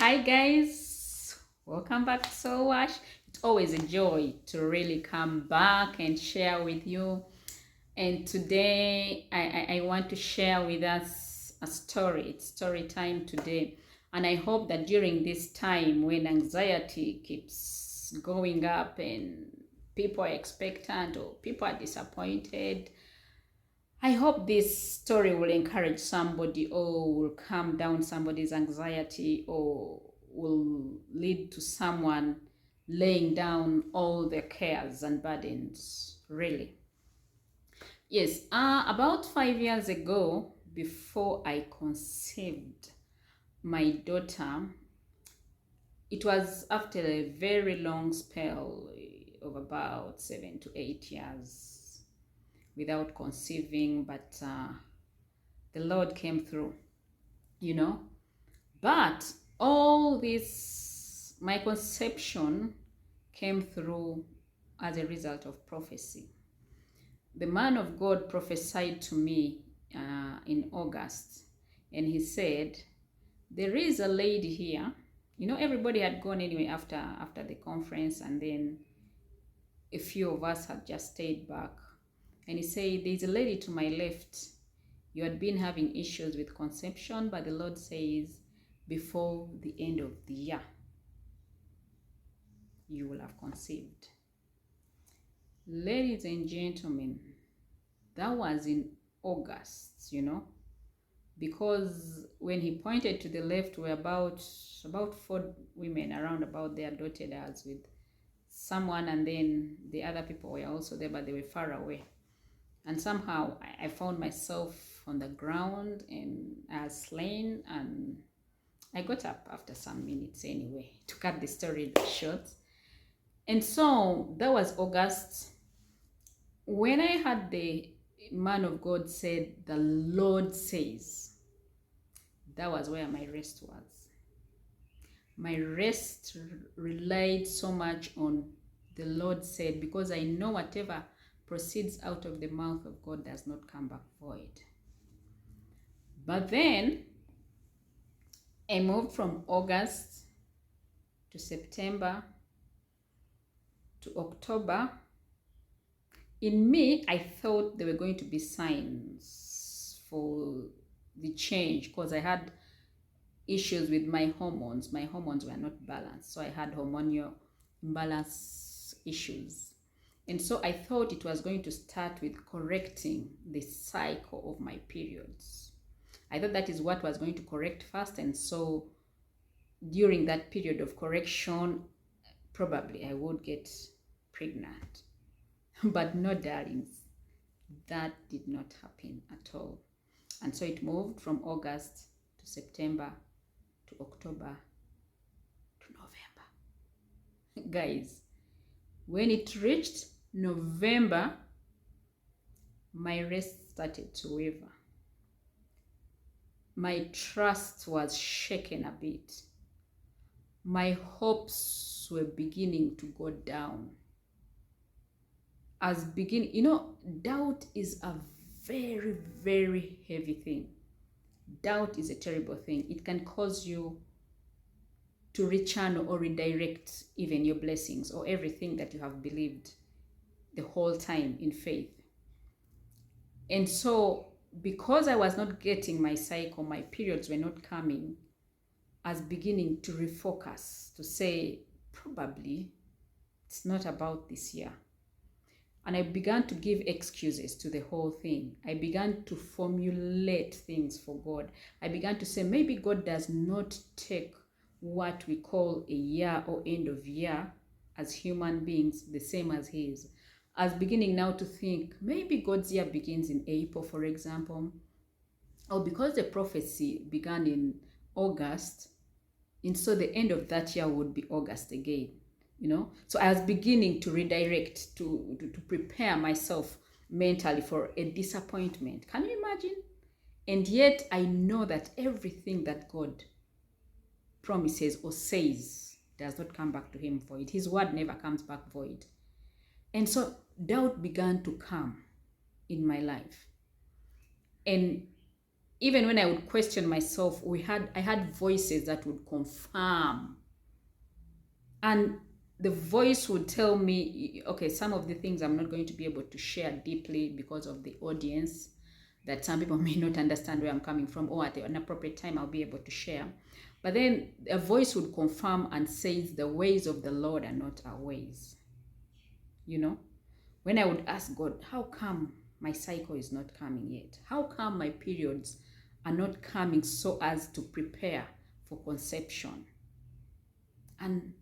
Hi guys, welcome back to Soul Wash. It's always a joy to really come back and share with you. And today I want to share with us a story. It's story time today. And I hope that during this time when anxiety keeps going up and people are expectant or people are disappointed, I hope this story will encourage somebody or will calm down somebody's anxiety or will lead to someone laying down all their cares and burdens. Really. Yes, about 5 years ago, before I conceived my daughter, it was after a very long spell of about 7 to 8 years without conceiving, but the Lord came through, you know. But all this, my conception came through as a result of prophecy. The man of God prophesied to me in August, and he said, there is a lady here. You know, everybody had gone anyway after the conference, and then a few of us had just stayed back. And he said, there's a lady to my left. You had been having issues with conception, but the Lord says, before the end of the year, you will have conceived. Ladies and gentlemen, that was in August, you know, because when he pointed to the left were about 4 women around about there dotted us with someone, and then the other people were also there, but they were far away. And somehow I found myself on the ground and I was slain, and I got up after some minutes anyway, to cut the story short. And so that was August. When I had the man of God said, the Lord says, that was where my rest was. My rest relied so much on the Lord said, because I know whatever proceeds out of the mouth of God does not come back void. But then I moved from August to September to October. In me, I thought there were going to be signs for the change, because I had issues with my hormones. My hormones were not balanced, so I had hormonal imbalance issues. And so I thought it was going to start with correcting the cycle of my periods. I thought that is what was going to correct first, and so during that period of correction, probably I would get pregnant. But no, darlings, that did not happen at all. And so it moved from August to September to October to November. Guys, when it reached November, my rest started to waver. My trust was shaken a bit. My hopes were beginning to go down. Doubt is a very, very heavy thing. Doubt is a terrible thing. It can cause you to rechannel or redirect even your blessings or everything that you have believed the whole time in faith. And so, because I was not getting my cycle, my periods were not coming, I was beginning to refocus, to say, probably it's not about this year. And I began to give excuses to the whole thing. I began to formulate things for God. I began to say, maybe God does not take what we call a year or end of year as human beings the same as his. I was beginning now to think, maybe God's year begins in April, for example. Or because the prophecy began in August, and so the end of that year would be August again. So I was beginning to redirect, to prepare myself mentally for a disappointment. Can you imagine? And yet I know that everything that God promises or says does not come back to him void. His word never comes back void. And so doubt began to come in my life. And even when I would question myself, I had voices that would confirm. And the voice would tell me, okay, some of the things I'm not going to be able to share deeply because of the audience, that some people may not understand where I'm coming from, or at an appropriate time I'll be able to share. But then a voice would confirm and says, the ways of the Lord are not our ways. You know, when I would ask God, how come my cycle is not coming yet? How come my periods are not coming so as to prepare for conception? And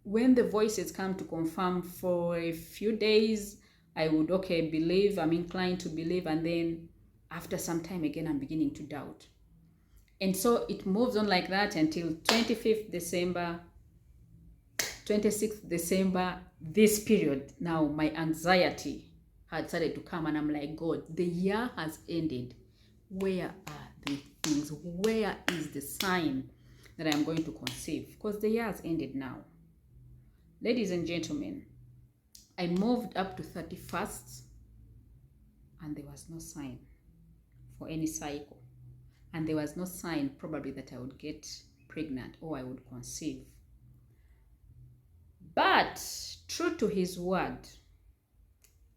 when the voices come to confirm for a few days, I would, okay, believe, I'm inclined to believe. And then after some time again, I'm beginning to doubt. And so it moves on like that until 25th December, 26th December, this period. Now my anxiety had started to come, and I'm like, God, the year has ended. Where are the things? Where is the sign that I'm going to conceive? Because the year has ended now. Ladies and gentlemen, I moved up to 31st, and there was no sign for any cycle. And there was no sign probably that I would get pregnant or I would conceive. But true to his word,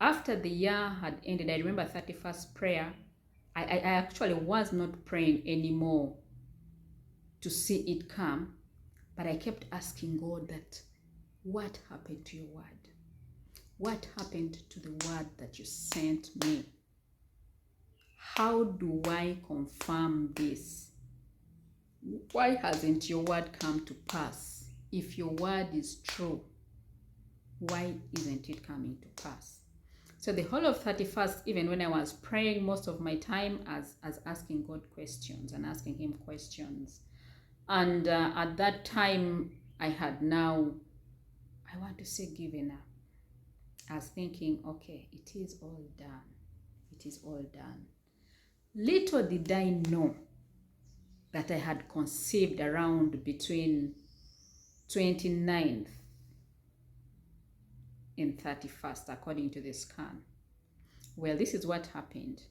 after the year had ended, I remember 31st prayer, I actually was not praying anymore to see it come, but I kept asking God that, what happened to your word? What happened to the word that you sent me? How do I confirm this? Why hasn't your word come to pass? If your word is true, why isn't it coming to pass? So the whole of 31st, even when I was praying, most of my time as asking God questions and asking him questions. And at that time, I had now, I want to say, given up. I was thinking, okay, it is all done. It is all done. Little did I know that I had conceived around between 29th and 31st, according to the scan. Well, this is what happened.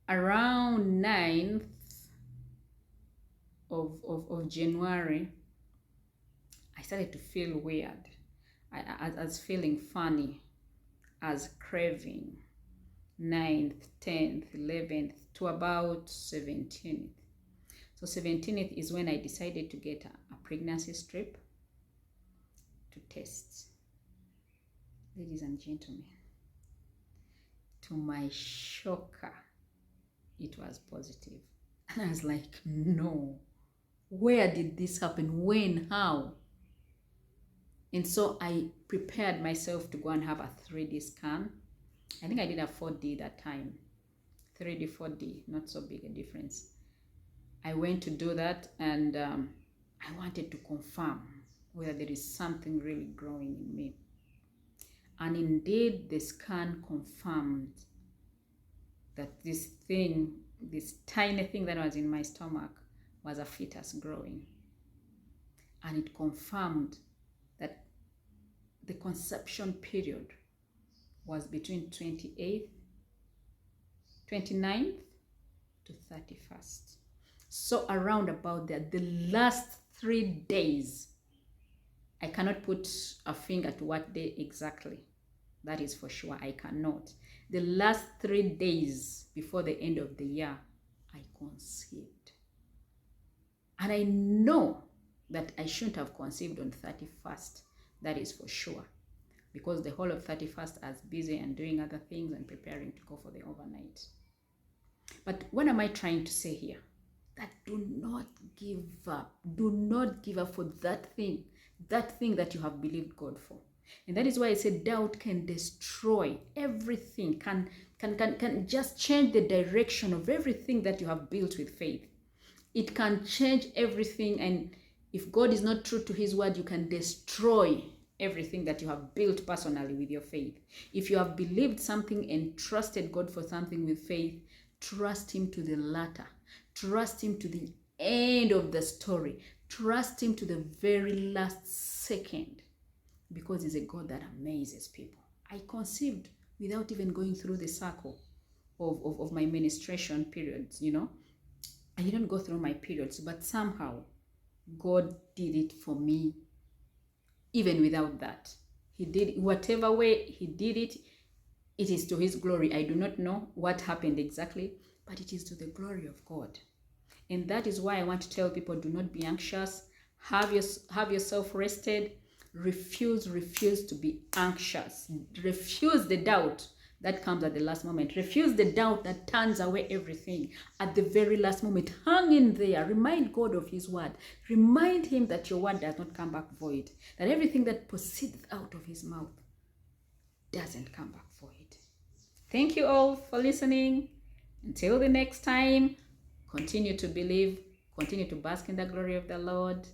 Around 9th of January, I started to feel weird. I was feeling funny, as craving. 9th, 10th, 11th, to about 17th. So 17th is when I decided to get a pregnancy strip to test. Ladies and gentlemen, to my shocker, it was positive. And I was like, no, where did this happen? When? How? And so I prepared myself to go and have a 3D scan. I think I did a 4D that time. 3D, 4D, not so big a difference. I went to do that, and I wanted to confirm whether there is something really growing in me. And indeed, the scan confirmed that this thing, this tiny thing that was in my stomach, was a fetus growing. And it confirmed that the conception period was between 29th to 31st. So around about there, the last 3 days, I cannot put a finger to what day exactly. That is for sure, I cannot. The last 3 days before the end of the year, I conceived. And I know that I shouldn't have conceived on 31st. That is for sure. Because the whole of 31st I was busy and doing other things and preparing to go for the overnight. But what am I trying to say here? That do not give up. Do not give up for that thing that you have believed God for. And that is why I said doubt can destroy everything, can just change the direction of everything that you have built with faith. It can change everything, and if God is not true to his word, you can destroy everything that you have built personally with your faith. If you have believed something and trusted God for something with faith, trust him to the latter. Trust him to the end of the story. Trust him to the very last second, because he's a God that amazes people. I conceived without even going through the circle. of my menstruation periods, you know. I didn't go through my periods, but somehow God did it for me, even without that. He did whatever way He did it. It is to His glory. I do not know what happened exactly, but it is to the glory of God. And that is why I want to tell people, do not be anxious. Have yourself rested. Refuse to be anxious. Refuse the doubt that comes at the last moment. Refuse the doubt that turns away everything at the very last moment. Hang in there. Remind God of His word. Remind Him that your word does not come back void. That everything that proceeds out of His mouth doesn't come back void. Thank you all for listening. Until the next time, continue to believe, continue to bask in the glory of the Lord.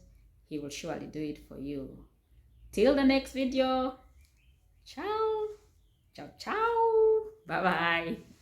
He will surely do it for you. Till the next video, ciao, ciao, ciao, bye-bye.